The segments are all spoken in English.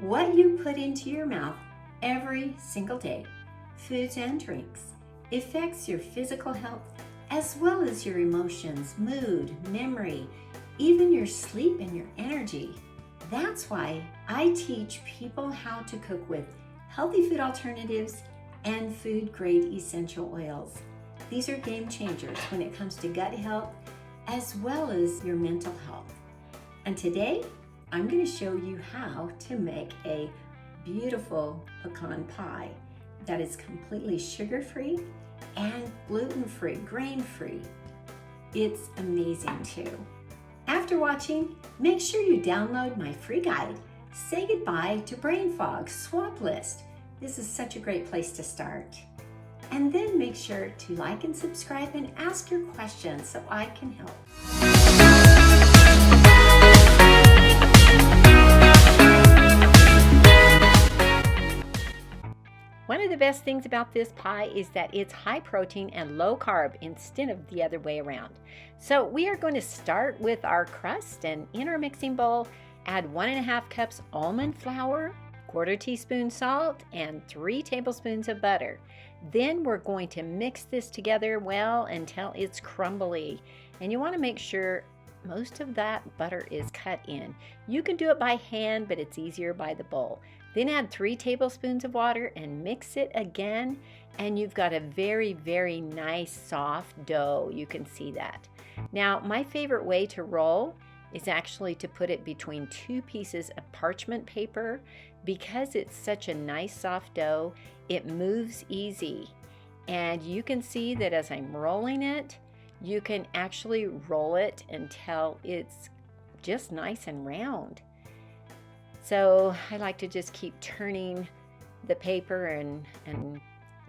What you put into your mouth every single day, foods and drinks, affects your physical health as well as your emotions, mood, memory, even your sleep and your energy. That's why I teach people how to cook with healthy food alternatives and food-grade essential oils. These are game changers when it comes to gut health as well as your mental health. And today, I'm going to show you how to make a beautiful pecan pie that is completely sugar-free and gluten-free, grain-free. It's amazing too. After watching, make sure you download my free guide, Say Goodbye to Brain Fog Swap List. This is such a great place to start. And then make sure to like and subscribe and ask your questions so I can help. One of the best things about this pie is that it's high protein and low carb instead of the other way around. So we are going to start with our crust, and in our mixing bowl, add 1.5 cups almond flour, 1/4 teaspoon salt, and 3 tablespoons of butter. Then we're going to mix this together well until it's crumbly. And you want to make sure most of that butter is cut in. You can do it by hand, but it's easier by the bowl. Then add 3 tablespoons of water and mix it again, and you've got a very, very nice soft dough. You can see that. Now, my favorite way to roll is actually to put it between 2 pieces of parchment paper. Because it's such a nice soft dough, it moves easy. And you can see that as I'm rolling it, you can actually roll it until it's just nice and round. So I like to just keep turning the paper and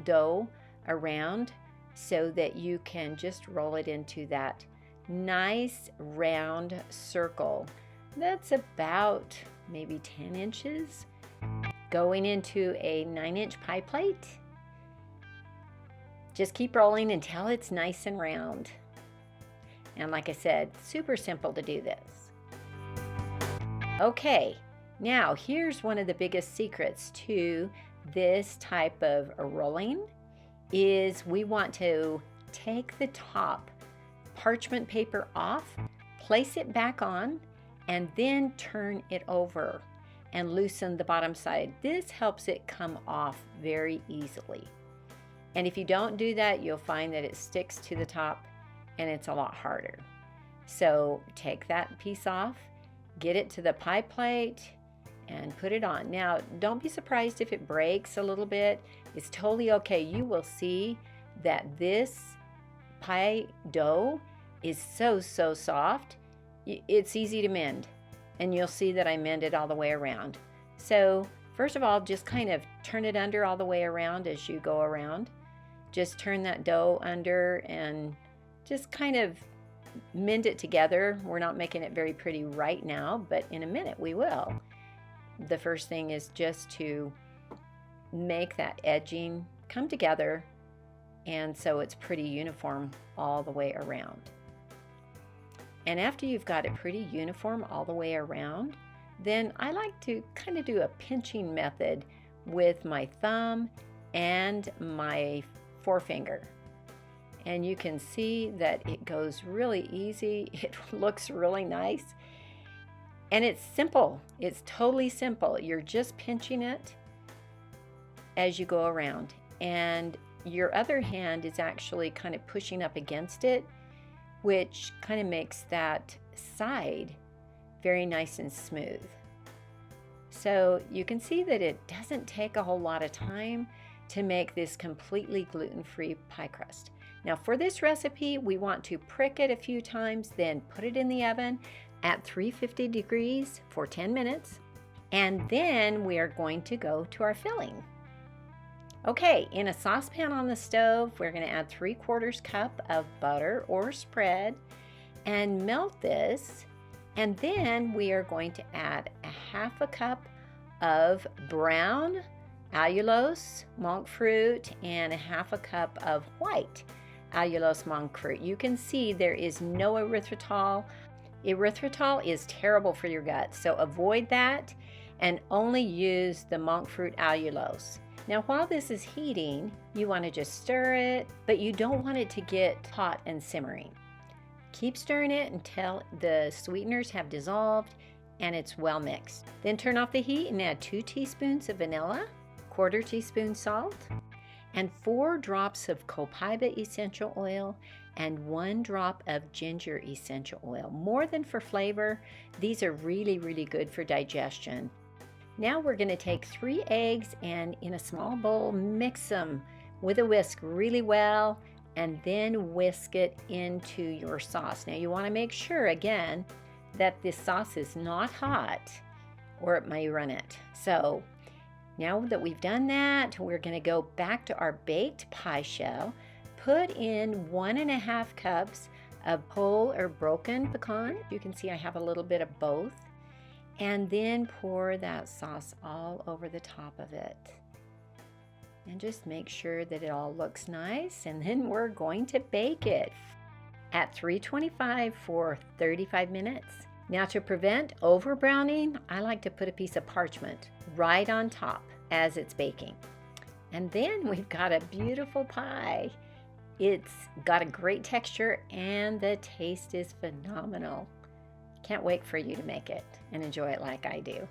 dough around so that you can just roll it into that nice round circle. That's about maybe 10 inches. Going into a 9-inch pie plate. Just keep rolling until it's nice and round. And like I said, super simple to do this. Okay. Now, here's one of the biggest secrets to this type of rolling is we want to take the top parchment paper off, place it back on, and then turn it over and loosen the bottom side. This helps it come off very easily. And if you don't do that, you'll find that it sticks to the top and it's a lot harder. So take that piece off, get it to the pie plate, and put it on. Now, don't be surprised if it breaks a little bit. It's totally okay. You will see that this pie dough is so soft. It's easy to mend, and you'll see that I mend it all the way around. So first of all, just kind of turn it under all the way around as you go around. Just turn that dough under and just kind of mend it together. We're not making it very pretty right now, but in a minute we will. The first thing is just to make that edging come together, and so it's pretty uniform all the way around. And after you've got it pretty uniform all the way around, then I like to kind of do a pinching method with my thumb and my forefinger. And you can see that it goes really easy. It looks really nice. And it's simple. It's totally simple. You're just pinching it as you go around. And your other hand is actually kind of pushing up against it, which kind of makes that side very nice and smooth. So you can see that it doesn't take a whole lot of time to make this completely gluten-free pie crust. Now for this recipe, we want to prick it a few times, then put it in the oven at 350 degrees for 10 minutes. And then we are going to go to our filling. Okay, in a saucepan on the stove, we're going to add 3/4 cup of butter or spread and melt this. And then we are going to add 1/2 cup of brown allulose monk fruit and 1/2 cup of white allulose monk fruit. You can see there is no erythritol. Erythritol is terrible for your gut, so avoid that. and only use the monk fruit allulose. Now, while this is heating, you want to just stir it, but you don't want it to get hot and simmering. Keep stirring it until the sweeteners have dissolved and it's well mixed. Then turn off the heat and add 2 teaspoons of vanilla, 1/4 teaspoon salt, and 4 drops of copaiba essential oil and 1 drop of ginger essential oil. More than for flavor, these are really, really good for digestion. Now we're going to take 3 eggs and in a small bowl, mix them with a whisk really well and then whisk it into your sauce. Now you want to make sure again that this sauce is not hot or it may run it. So now that we've done that, we're going to go back to our baked pie shell, put in 1.5 cups of whole or broken pecan. You can see I have a little bit of both. And then pour that sauce all over the top of it. And just make sure that it all looks nice. And then we're going to bake it at 325 for 35 minutes. Now, to prevent over browning, I like to put a piece of parchment right on top as it's baking. And then we've got a beautiful pie. It's got a great texture and the taste is phenomenal. Can't wait for you to make it and enjoy it like I do.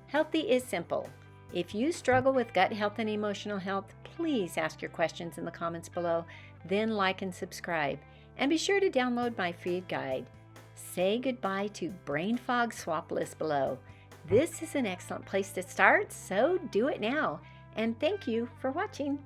Healthy is simple. If you struggle with gut health and emotional health, please ask your questions in the comments below, then like and subscribe. And be sure to download my feed guide. Say goodbye to brain fog swap list below. This is an excellent place to start, so do it now. And thank you for watching.